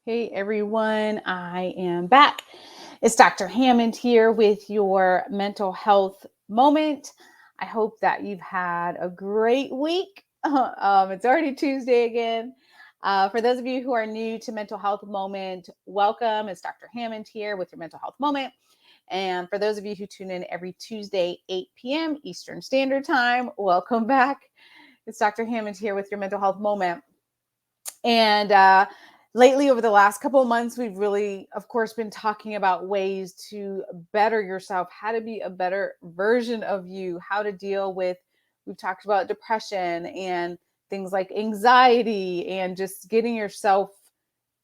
Hey everyone, I am back. It's Dr. Hammond here with your mental health moment. I hope that you've had a great week. It's already Tuesday again. For those of you who are new to Mental Health Moment, welcome. It's Dr. Hammond here with your Mental Health Moment. And for those of you who tune in every Tuesday, 8 p.m. Eastern Standard Time, welcome back. It's Dr. Hammond here with your Mental Health Moment. And lately, over the last couple of months, we've really, of course, been talking about ways to better yourself, how to be a better version of you, how to deal with, we've talked about depression and things like anxiety and just getting yourself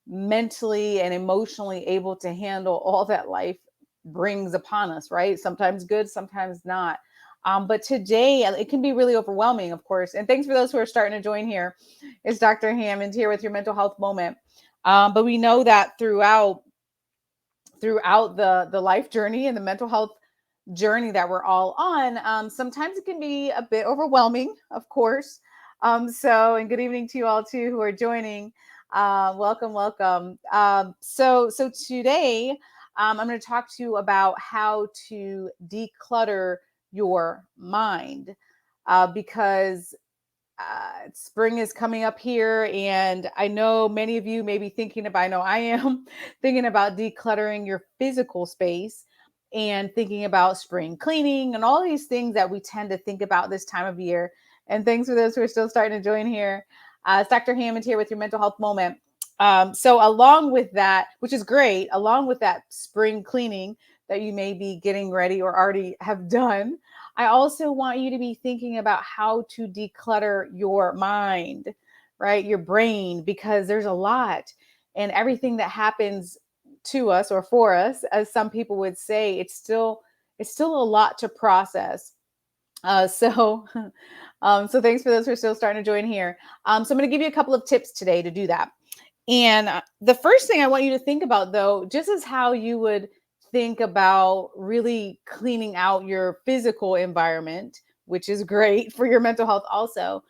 mentally and emotionally able to handle all that life brings upon us, right? Sometimes good, sometimes not. But today it can be really overwhelming, of course. And thanks for those who are starting to join here. It's Dr. Hammond here with your mental health moment. But we know that throughout the life journey and the mental health journey that we're all on, sometimes it can be a bit overwhelming, of course. And good evening to you all too who are joining. Welcome. So today I'm going to talk to you about how to declutter your mind because spring is coming up here, and I know many of you may be thinking about, I know I am thinking about decluttering your physical space and thinking about spring cleaning and all these things that we tend to think about this time of year. And thanks for those who are still starting to join here. It's Dr. Hammond here with your mental health moment. So along with that, which is great, along with that spring cleaning that you may be getting ready or already have done, I also want you to be thinking about how to declutter your mind, right? Your brain, because there's a lot, and everything that happens to us or for us, as some people would say, it's still a lot to process. Uh, so, so thanks for those who are still starting to join here. So I'm going to give you a couple of tips today to do that. And the first thing I want you to think about, though, just as how you would think about really cleaning out your physical environment, which is great for your mental health also,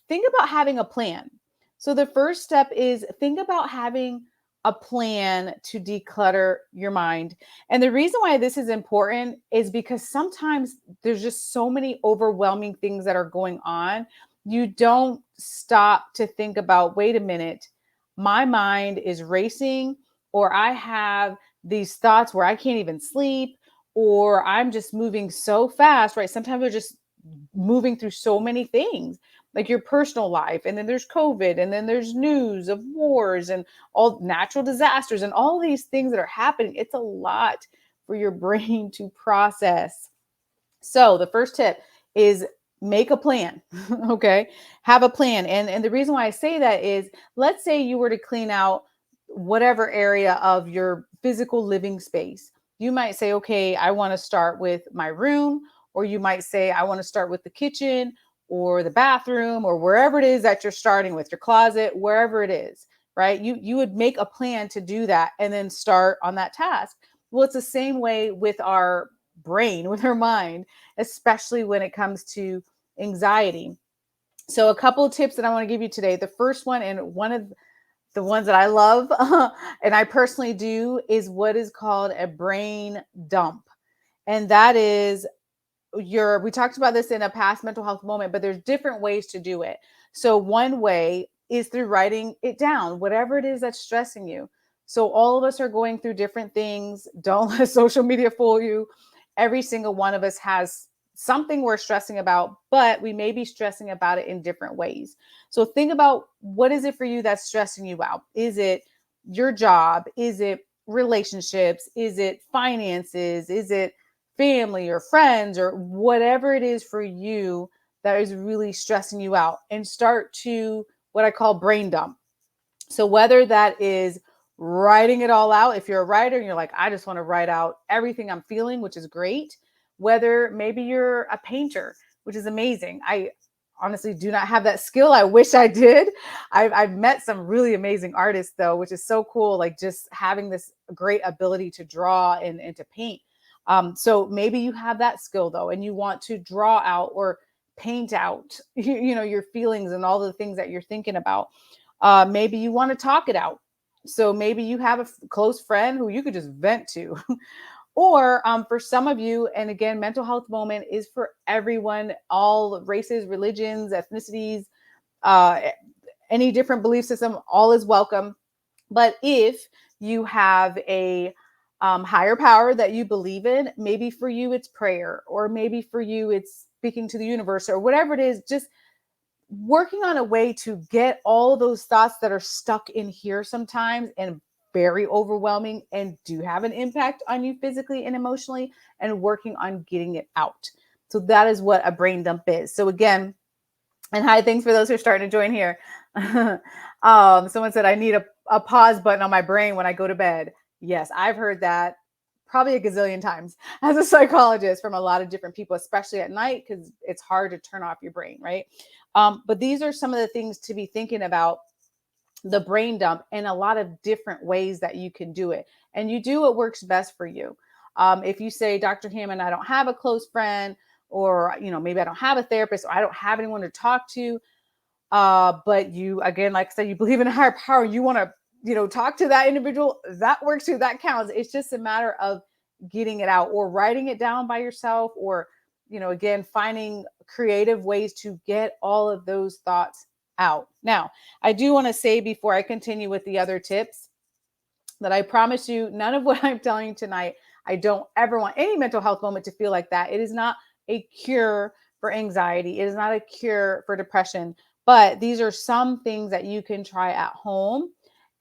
think about having a plan. So the first step is think about having a plan to declutter your mind. And the reason why this is important is because sometimes there's just so many overwhelming things that are going on. You don't stop to think about, wait a minute, my mind is racing, or I have these thoughts where I can't even sleep, or I'm just moving so fast, right? Sometimes we're just moving through so many things, like your personal life, and then there's COVID, and then there's news of wars and all natural disasters and all these things that are happening. It's a lot for your brain to process. So the first tip is make a plan. Okay. Have a plan. And the reason why I say that is, let's say you were to clean out whatever area of your physical living space. You might say, okay, I want to start with my room, or you might say, I want to start with the kitchen or the bathroom or wherever it is that you're starting with, your closet, wherever it is, right? You would make a plan to do that and then start on that task. Well, it's the same way with our brain, with our mind, especially when it comes to anxiety. So, a couple of tips that I want to give you today. The first one, and one of the ones that I love and I personally do, is what is called a brain dump. And that is we talked about this in a past mental health moment, but there's different ways to do it. So, one way is through writing it down, whatever it is that's stressing you. So, all of us are going through different things. Don't let social media fool you. Every single one of us has something we're stressing about, but we may be stressing about it in different ways. So think about, what is it for you that's stressing you out? Is it your job? Is it relationships? Is it finances? Is it family or friends, or whatever it is for you that is really stressing you out? And start to what I call brain dump. So whether that is writing it all out, if you're a writer and you're like, I just want to write out everything I'm feeling, which is great. Whether maybe you're a painter, which is amazing. I honestly do not have that skill. I wish I did. I've met some really amazing artists though, which is so cool. Like just having this great ability to draw and to paint. So maybe you have that skill though, and you want to draw out or paint out, your feelings and all the things that you're thinking about. Maybe you want to talk it out. So maybe you have a close friend who you could just vent to. Or for some of you, and again, mental health moment is for everyone, all races, religions, ethnicities, uh, any different belief system, all is welcome. But if you have a higher power that you believe in, maybe for you it's prayer, or maybe for you it's speaking to the universe, or whatever it is, just working on a way to get all those thoughts that are stuck in here sometimes and very overwhelming and do have an impact on you physically and emotionally, and working on getting it out. So that is what a brain dump is. So again, and hi, thanks for those who are starting to join here. Someone said, I need a pause button on my brain when I go to bed. Yes, I've heard that probably a gazillion times as a psychologist from a lot of different people, especially at night, because it's hard to turn off your brain, right? But these are some of the things to be thinking about the brain dump, and a lot of different ways that you can do it. And you do what works best for you. If you say, Dr. Hammond, I don't have a close friend, or maybe I don't have a therapist, or I don't have anyone to talk to, but you, again, like I said, you believe in a higher power, you want to talk to that individual, that works too, that counts. It's just a matter of getting it out, or writing it down by yourself, or again, finding creative ways to get all of those thoughts out. Now, I do want to say, before I continue with the other tips, that I promise you, none of what I'm telling you tonight, I don't ever want any mental health moment to feel like that. It is not a cure for anxiety. It is not a cure for depression, but these are some things that you can try at home.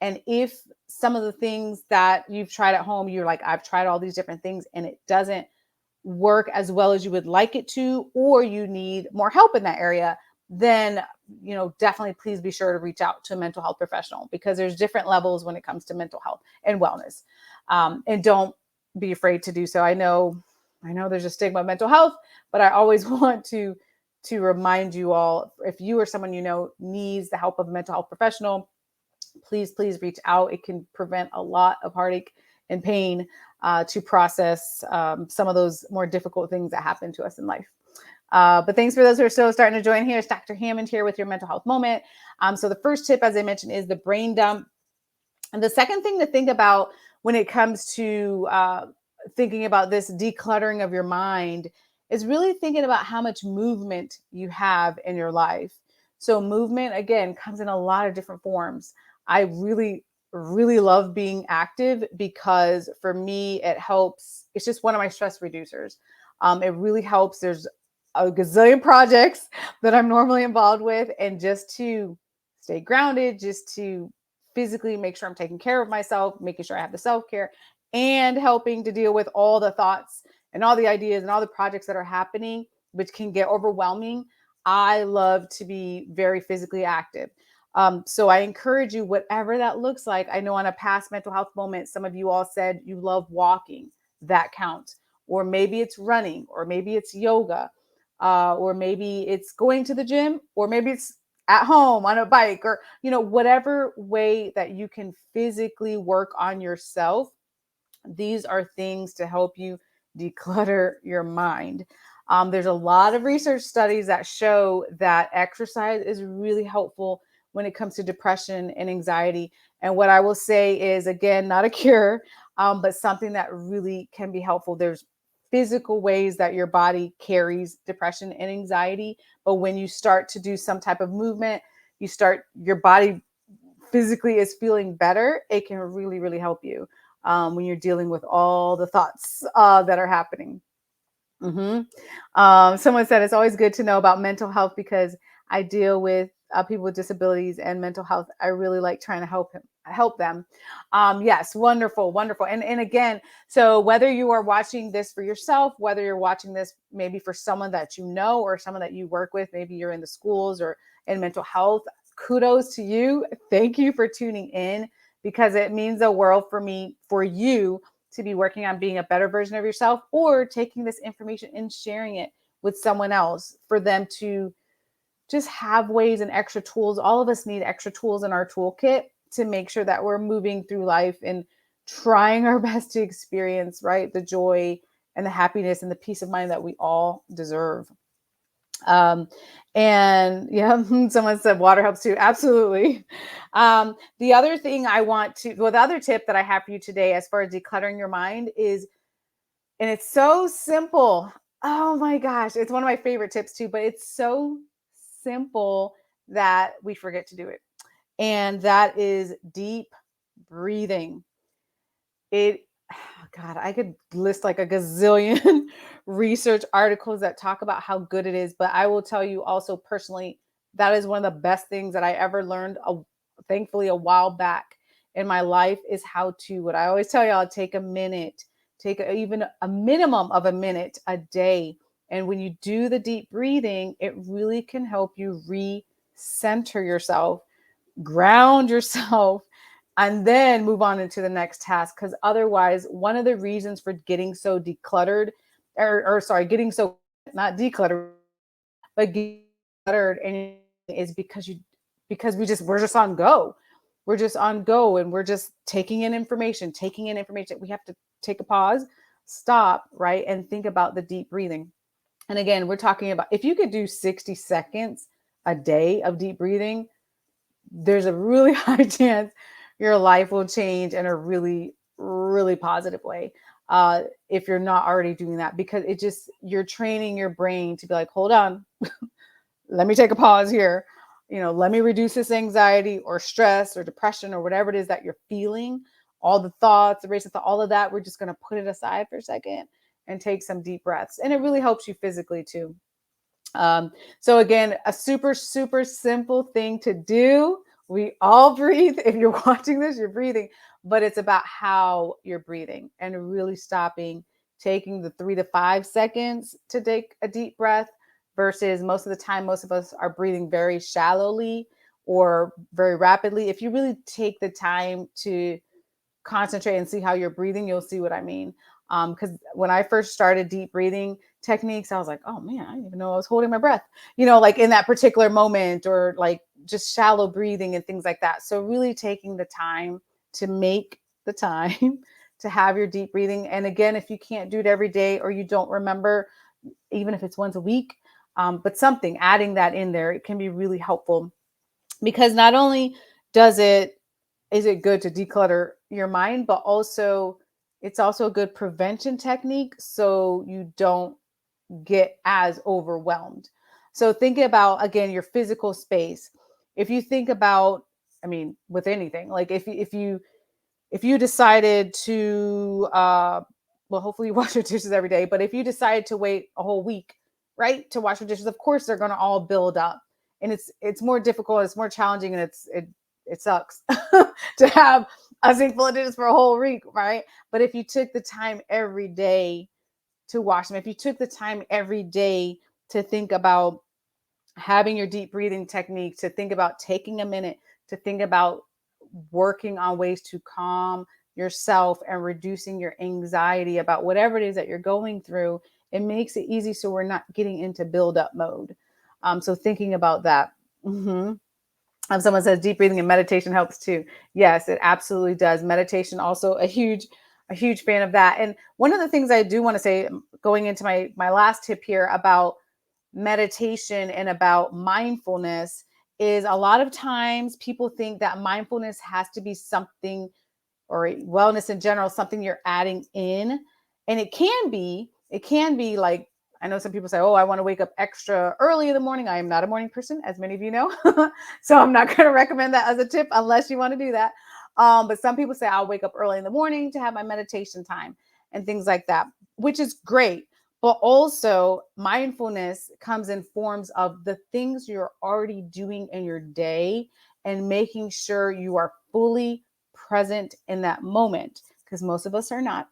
And if some of the things that you've tried at home, you're like, I've tried all these different things and it doesn't work as well as you would like it to, or you need more help in that area, then definitely please be sure to reach out to a mental health professional, because there's different levels when it comes to mental health and wellness. And don't be afraid to do so. I know there's a stigma of mental health, but I always want to remind you all, if you or someone needs the help of a mental health professional, please reach out. It can prevent a lot of heartache and pain to process some of those more difficult things that happen to us in life. But thanks for those who are still starting to join here. It's Dr. Hammond here with your mental health moment. So the first tip, as I mentioned, is the brain dump. And the second thing to think about when it comes to thinking about this decluttering of your mind is really thinking about how much movement you have in your life. So movement, again, comes in a lot of different forms. I really, really love being active, because for me, it helps. It's just one of my stress reducers. It really helps. There's a gazillion projects that I'm normally involved with, and just to stay grounded, just to physically make sure I'm taking care of myself, making sure I have the self-care, and helping to deal with all the thoughts and all the ideas and all the projects that are happening, which can get overwhelming. I love to be very physically active. So I encourage you, whatever that looks like. I know on a past mental health moment, some of you all said you love walking. That counts. Or maybe it's running, or maybe it's yoga, or maybe it's going to the gym, or maybe it's at home on a bike, or whatever way that you can physically work on yourself. These are things to help you declutter your mind. There's a lot of research studies that show that exercise is really helpful when it comes to depression and anxiety. And what I will say is, again, not a cure, but something that really can be helpful. There's physical ways that your body carries depression and anxiety, but when you start to do some type of movement, your body physically is feeling better. It can really, really help you when you're dealing with all the thoughts that are happening. Someone said it's always good to know about mental health, because I deal with people with disabilities and mental health. I really like trying to help them. Yes, wonderful, wonderful. And again, so whether you are watching this for yourself, whether you're watching this maybe for someone that you know or someone that you work with, maybe you're in the schools or in mental health, kudos to you. Thank you for tuning in, because it means the world for me, for you to be working on being a better version of yourself, or taking this information and sharing it with someone else, for them to just have ways and extra tools. All of us need extra tools in our toolkit to make sure that we're moving through life and trying our best to experience, right, the joy and the happiness and the peace of mind that we all deserve. Um, and yeah, someone said water helps too. Absolutely. The other thing I want to, well, the other tip that I have for you today, as far as decluttering your mind, is, and it's so simple. Oh my gosh, it's one of my favorite tips too, but it's so simple that we forget to do it. And that is deep breathing. It God, I could list like a gazillion research articles that talk about how good it is, but I will tell you also personally, that is one of the best things that I ever learned, thankfully a while back in my life, is how to, what I always tell y'all, take a minute, even a minimum of a minute a day. And when you do the deep breathing, it really can help you recenter yourself, ground yourself, and then move on into the next task. Because otherwise, one of the reasons for getting so decluttered, or sorry, getting so, not decluttered, but getting cluttered, and is because we're just on go. We're just on go, and we're just taking in information. We have to take a pause, stop, right, and think about the deep breathing. And again, we're talking about, if you could do 60 seconds a day of deep breathing, there's a really high chance your life will change in a really, really positive way. If you're not already doing that, because you're training your brain to be like, hold on, let me take a pause here. Let me reduce this anxiety or stress or depression or whatever it is that you're feeling. All the thoughts, the racing thought, all of that, we're just going to put it aside for a second and take some deep breaths. And it really helps you physically too. Um, so again, a super, super simple thing to do. We all breathe. If you're watching this, you're breathing, but it's about how you're breathing and really stopping, taking the 3 to 5 seconds to take a deep breath, versus most of the time, most of us are breathing very shallowly or very rapidly. If you really take the time to concentrate and see how you're breathing, you'll see what I mean. Because when I first started deep breathing techniques, I was like, oh man, I didn't even know I was holding my breath, like in that particular moment, or like just shallow breathing and things like that. So really taking the time to make the time to have your deep breathing. And again, if you can't do it every day, or you don't remember, even if it's once a week, but something, adding that in there, it can be really helpful, because not only does it is it good to declutter your mind, but also it's also a good prevention technique, so you don't get as overwhelmed. So think about, again, your physical space. If you think about, I mean, with anything, like if you decided to well, hopefully you wash your dishes every day, but if you decide to wait a whole week, right, to wash your dishes, of course they're going to all build up, and it's more difficult, it's more challenging, and it sucks to have a sink full of dishes for a whole week, right? But if you took the time every day to wash them, if you took the time every day to think about having your deep breathing technique, to think about taking a minute, to think about working on ways to calm yourself and reducing your anxiety about whatever it is that you're going through, it makes it easy, so we're not getting into build up mode. So thinking about that. Someone says deep breathing and meditation helps too. Yes, it absolutely does. Meditation also a huge fan of that. And one of the things I do want to say, going into my last tip here about meditation and about mindfulness, is a lot of times people think that mindfulness has to be something, or wellness in general, something you're adding in. And it can be like, I know some people say, oh, I want to wake up extra early in the morning. I am not a morning person, as many of you know. So I'm not going to recommend that as a tip unless you want to do that. But some people say, I'll wake up early in the morning to have my meditation time and things like that, which is great. But also, mindfulness comes in forms of the things you're already doing in your day, and making sure you are fully present in that moment, because most of us are not.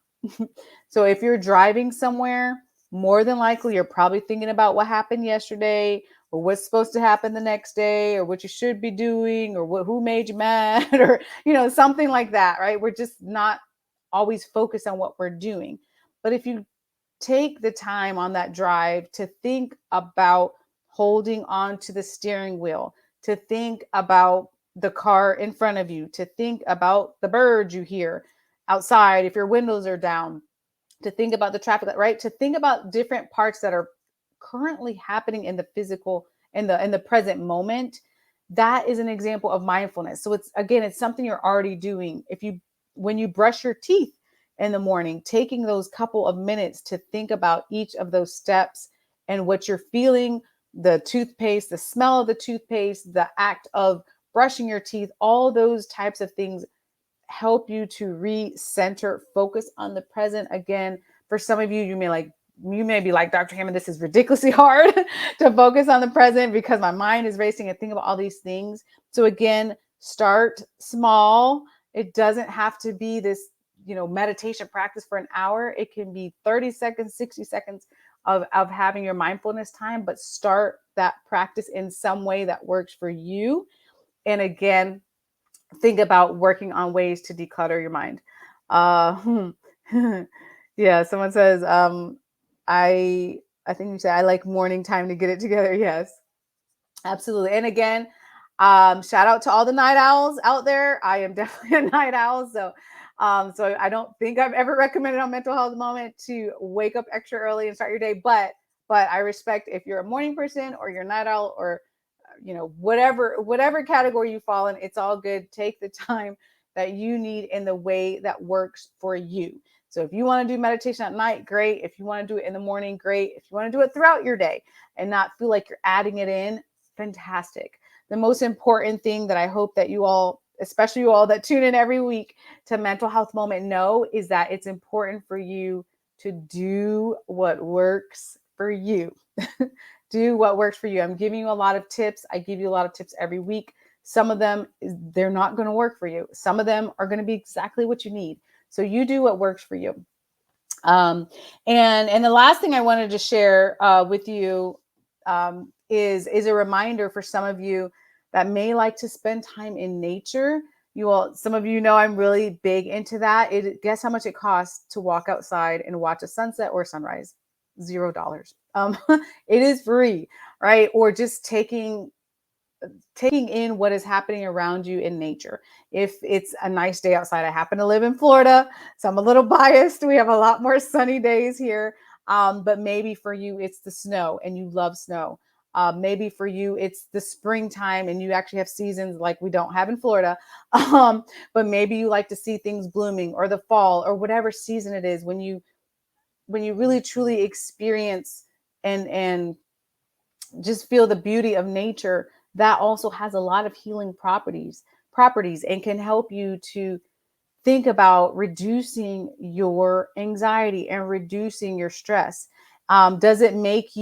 So if you're driving somewhere, more than likely you're probably thinking about what happened yesterday, or what's supposed to happen the next day, or what you should be doing, or who made you mad, or something like that, right? We're just not always focused on what we're doing. But if you take the time on that drive to think about holding on to the steering wheel, to think about the car in front of you, to think about the birds you hear outside if your windows are down, to think about the traffic, right? To think about different parts that are currently happening in the physical, in the present moment, that is an example of mindfulness. So it's, again, it's something you're already doing. When you brush your teeth in the morning, taking those couple of minutes to think about each of those steps and what you're feeling, the toothpaste, the smell of the toothpaste, the act of brushing your teeth, all those types of things help you to recenter, focus on the present. Again, for some of you, you may be like, Dr. Hammond, this is ridiculously hard to focus on the present because my mind is racing and think about all these things. So again, start small. It doesn't have to be this, meditation practice for an hour. It can be 30 seconds, 60 seconds of having your mindfulness time, but start that practice in some way that works for you. And again, think about working on ways to declutter your mind. Yeah, someone says, I think you said I like morning time to get it together. Yes, absolutely. And again, shout out to all the night owls out there. I am definitely a night owl, so I don't think I've ever recommended on Mental Health Moment to wake up extra early and start your day. But I respect if you're a morning person or you're a night owl, or whatever category you fall in. It's all good. Take the time that you need in the way that works for you. So if you want to do meditation at night, great. If you want to do it in the morning, great. If you want to do it throughout your day and not feel like you're adding it in, fantastic. The most important thing that I hope that you all, especially you all that tune in every week to Mental Health Moment, know is that it's important for you to do what works for you. Do what works for you. I'm giving you a lot of tips. I give you a lot of tips every week. Some of them, they're not going to work for you. Some of them are going to be exactly what you need. So you do what works for you. And the last thing I wanted to share with you is a reminder for some of you that may like to spend time in nature. Some of you know I'm really big into that. Guess how much it costs to walk outside and watch a sunset or sunrise? $0. It is free, right? Or just taking in what is happening around you in nature. If it's a nice day outside, I happen to live in Florida, so I'm a little biased. We have a lot more sunny days here. But maybe for you, it's the snow and you love snow. Maybe for you, it's the springtime and you actually have seasons like we don't have in Florida. But maybe you like to see things blooming, or the fall, or whatever season it is when you really truly experience and just feel the beauty of nature. That also has a lot of healing properties and can help you to think about reducing your anxiety and reducing your stress. Does it make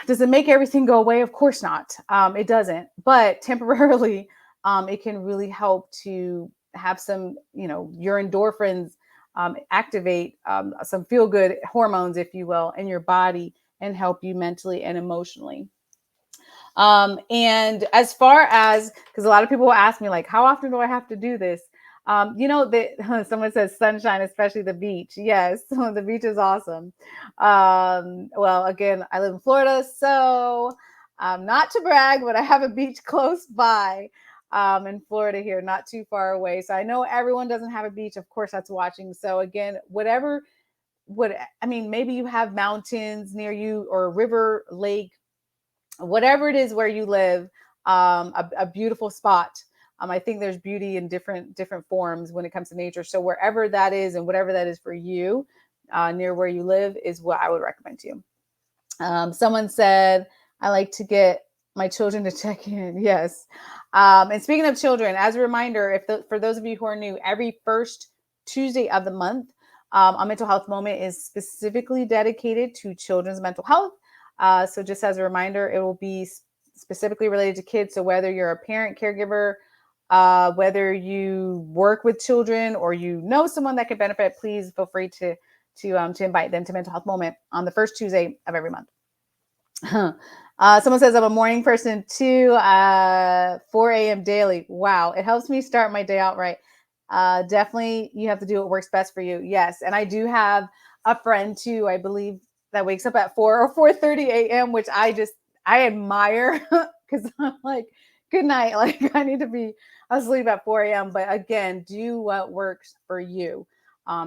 everything go away? Of course not. It doesn't, but temporarily, it can really help to have some, your endorphins activate some feel good hormones, if you will, in your body and help you mentally and emotionally. And as far as, because a lot of people will ask me, like, how often do I have to do this? Someone says sunshine, especially the beach. Yes, the beach is awesome. Well, again, I live in Florida, so not to brag, but I have a beach close by in Florida here, not too far away. So I know everyone doesn't have a beach, of course, that's watching. So again, maybe you have mountains near you, or a river, lake, whatever it is where you live, a beautiful spot. I think there's beauty in different forms when it comes to nature. So wherever that is and whatever that is for you, near where you live, is what I would recommend to you. Someone said, I like to get my children to check in. Yes. And speaking of children, as a reminder, for those of you who are new, every first Tuesday of the month, a Mental Health Moment is specifically dedicated to children's mental health. So just as a reminder, it will be specifically related to kids. So whether you're a parent, caregiver, whether you work with children, or you know someone that could benefit, please feel free to invite them to Mental Health Moment on the first Tuesday of every month. Someone says, I'm a morning person too, 4 a.m. daily. Wow. It helps me start my day out right. Definitely you have to do what works best for you. Yes. And I do have a friend too, I believe, that wakes up at 4 or 4:30 a.m., which I admire, because I'm like, good night. Like, I need to be asleep at 4 a.m. But again, do what works for you.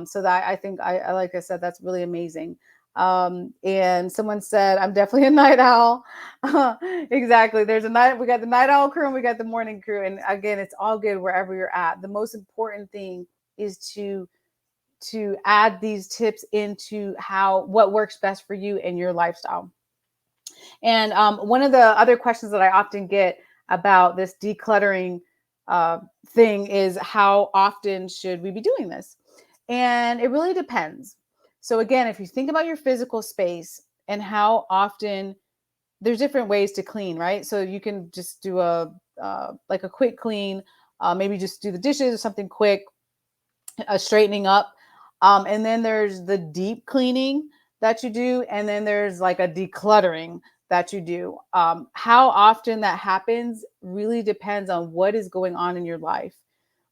So that, I think, like I said, that's really amazing. And someone said, I'm definitely a night owl. Exactly. There's a night, we got the night owl crew and we got the morning crew. And again, it's all good wherever you're at. The most important thing is to add these tips into what works best for you and your lifestyle. And one of the other questions that I often get about this decluttering uh, thing is, how often should we be doing this? And it really depends. So again, if you think about your physical space and how often, there's different ways to clean, right? So you can just do like a quick clean, maybe just do the dishes or something quick, a straightening up. And then there's the deep cleaning that you do. And then there's like a decluttering that you do. How often that happens really depends on what is going on in your life.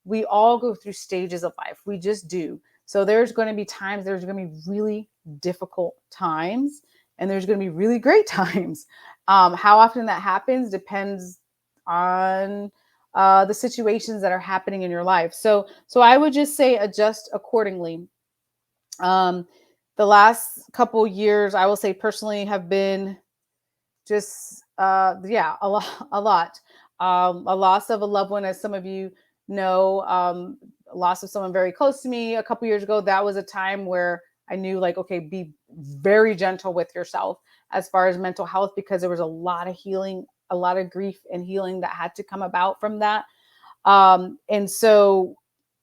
We all go through stages of life. We just do. So there's going to be times, there's going to be really difficult times, and there's going to be really great times. How often that happens depends on the situations that are happening in your life. So I would just say adjust accordingly. Um, the last couple years, I will say personally, have been just yeah, a lot. A loss of a loved one, as some of you know, a loss of someone very close to me a couple years ago. That was a time where I knew, like, okay, be very gentle with yourself as far as mental health, because there was a lot of healing, a lot of grief and healing that had to come about from that. And so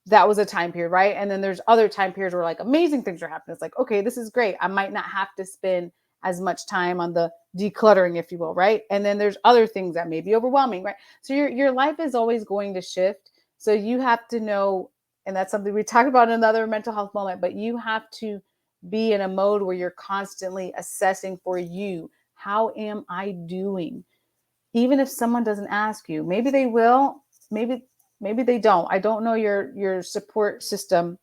that was a time period, right? And then there's other time periods where like amazing things are happening. It's like, okay, this is great. I might not have to spend as much time on the decluttering, if you will, right? And then there's other things that may be overwhelming, right? So your life is always going to shift. So you have to know, and that's something we talk about in another mental health moment, but you have to be in a mode where you're constantly assessing for you, how am I doing? Even if someone doesn't ask you, maybe they will, maybe they don't. I don't know your support system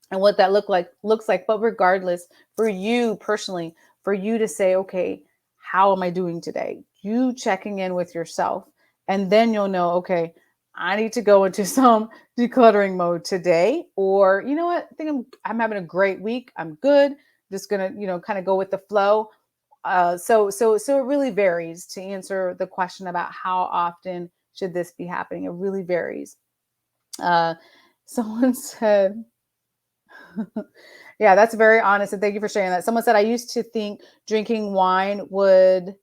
and what that looks like, but regardless, for you personally, for you to say, okay, how am I doing today? You checking in with yourself, and then you'll know, okay, I need to go into some decluttering mode today, or you know what, I think I'm having a great week, I'm good, just gonna, kind of go with the flow. So it really varies. To answer the question about how often should this be happening, it really varies. uh Someone said, yeah, that's very honest, and thank you for sharing that. Someone said, I used to think drinking wine would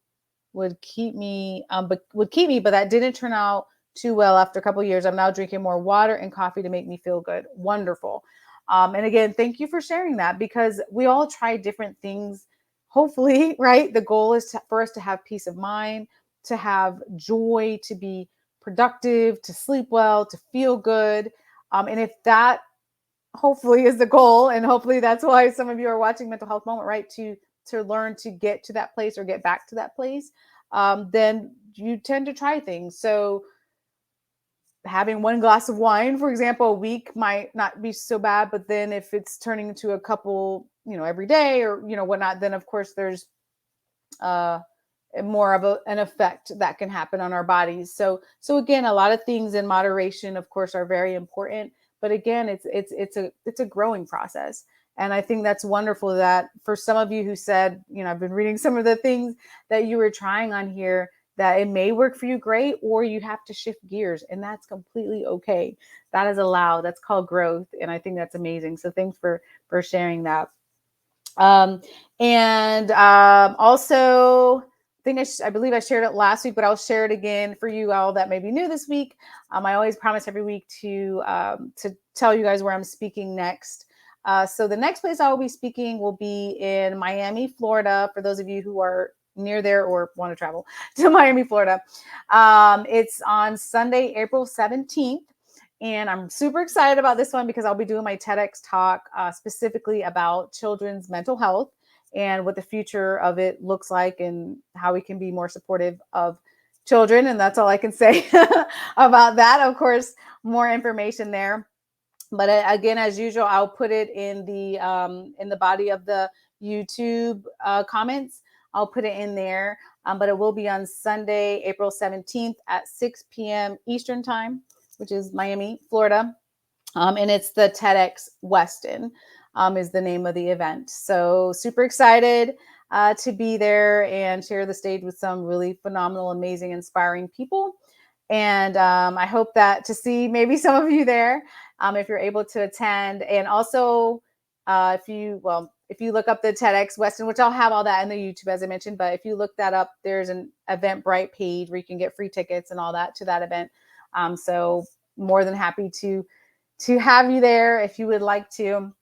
keep me, but that didn't turn out too well. After a couple of years, I'm now drinking more water and coffee to make me feel good. Wonderful. And again, thank you for sharing that, because we all try different things. Hopefully, right, the goal is for us to have peace of mind, to have joy, to be productive, to sleep well, to feel good. And if that hopefully is the goal, and hopefully that's why some of you are watching Mental Health Moment, right, to learn to get to that place or get back to that place, then you tend to try things. So having one glass of wine, for example, a week might not be so bad, but then if it's turning into a couple, every day, or whatnot, then of course there's uh more of an effect that can happen on our bodies. So again, a lot of things in moderation, of course, are very important. But again, it's a growing process. And I think that's wonderful that for some of you who said, I've been reading some of the things that you were trying on here, that it may work for you great, or you have to shift gears, and that's completely okay. That is allowed. That's called growth. And I think that's amazing. So thanks for sharing that. Um, and Also, I think I believe I shared it last week, but I'll share it again for you all that may be new this week. I always promise every week to tell you guys where I'm speaking next. So the next place I will be speaking will be in Miami, Florida. For those of you who are near there or want to travel to Miami, Florida, it's on Sunday, April 17th. And I'm super excited about this one because I'll be doing my TEDx talk specifically about children's mental health and what the future of it looks like, and how we can be more supportive of children. And that's all I can say about that. Of course, more information there. But again, as usual, I'll put it in the body of the YouTube comments. I'll put it in there. But it will be on Sunday, April 17th at 6 p.m. Eastern time, which is Miami, Florida. And it's the TEDx Weston. is the name of the event. So super excited to be there and share the stage with some really phenomenal, amazing, inspiring people. And I hope that to see maybe some of you there if you're able to attend. And also, if you look up the TEDx Weston, which I'll have all that in the YouTube as I mentioned, but if you look that up, there's an Eventbrite page where you can get free tickets and all that to that event. So more than happy to have you there if you would like to.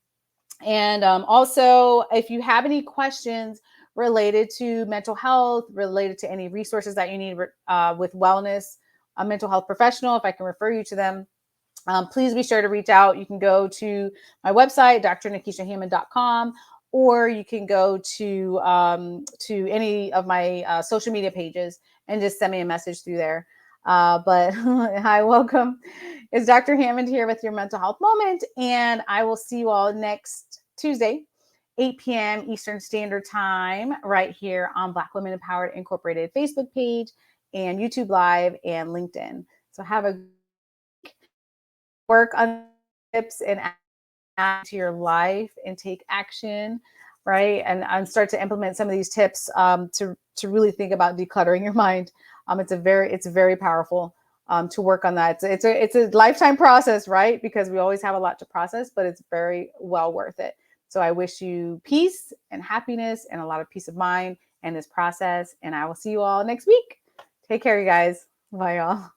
And also, if you have any questions related to mental health, related to any resources that you need with wellness, a mental health professional, if I can refer you to them, please be sure to reach out. You can go to my website, drnekeshiahammond.com, or you can go to any of my social media pages and just send me a message through there. But hi, welcome. It's Dr. Hammond here with your mental health moment, and I will see you all next Tuesday, 8 p.m. Eastern Standard Time, right here on Black Women Empowered Incorporated Facebook page and YouTube Live and LinkedIn. So have a work on tips and add to your life and take action, right? And start to implement some of these tips to really think about decluttering your mind. It's very powerful to work on that. It's a lifetime process, right? Because we always have a lot to process, but it's very well worth it. So I wish you peace and happiness and a lot of peace of mind in this process. And I will see you all next week. Take care, you guys. Bye, y'all.